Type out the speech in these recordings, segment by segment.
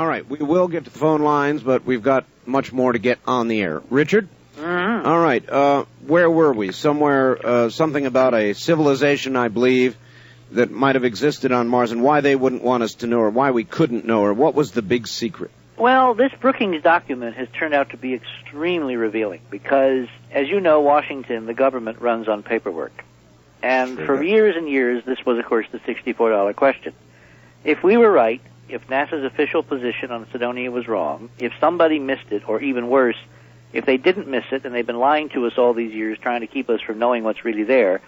All right, we will get to the phone lines, but we've got much more to get on the air. Richard? Mm-hmm. All right, where were we? Somewhere, something about a civilization, I believe, that might have existed on Mars, and why they wouldn't want us to know, or why we couldn't know, or what was the big secret? Well, this Brookings document has turned out to be extremely revealing because, as you know, Washington, the government runs on paperwork. And for years and years, this was, of course, the $64 question. If we were right, if NASA's official position on Cydonia was wrong, if somebody missed it, or even worse, if they didn't miss it and they've been lying to us all these years trying to keep us from knowing what's really there,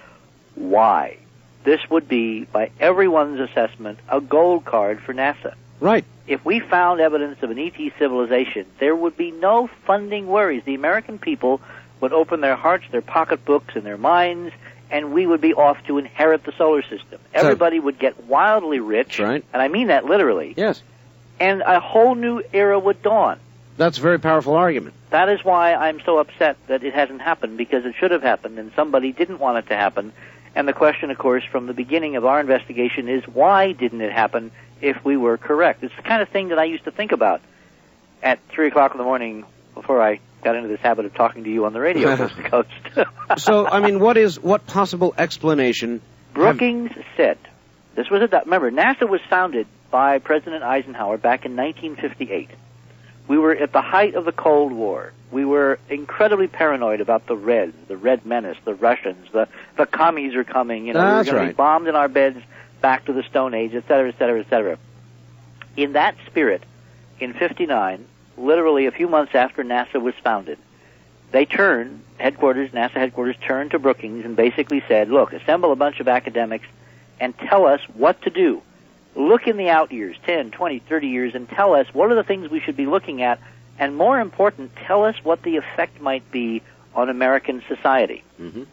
why? This would be, by everyone's assessment, a gold card for NASA. Right. If we found evidence of an ET civilization, there would be no funding worries. The American people would open their hearts, their pocketbooks, and their minds, and we would be off to inherit the solar system. Everybody would get wildly rich, right. And I mean that literally. Yes. And a whole new era would dawn. That's a very powerful argument. That is why I'm so upset that it hasn't happened, because it should have happened, and somebody didn't want it to happen. And the question, of course, from the beginning of our investigation is, why didn't it happen if we were correct? It's the kind of thing that I used to think about at 3 o'clock in the morning before I got into this habit of talking to you on the radio coast to coast. So, I mean, what possible explanation? Brookings said, remember, NASA was founded by President Eisenhower back in 1958. We were at the height of the Cold War. We were incredibly paranoid about the Red Menace, the Russians, the commies are coming, we were going to be bombed in our beds back to the Stone Age, et cetera, et cetera, et cetera. In that spirit, in 59, literally a few months after NASA was founded, NASA headquarters turned to Brookings and basically said, look, assemble a bunch of academics and tell us what to do. Look in the out years, 10, 20, 30 years, and tell us what are the things we should be looking at, and more important, tell us what the effect might be on American society. Mm-hmm.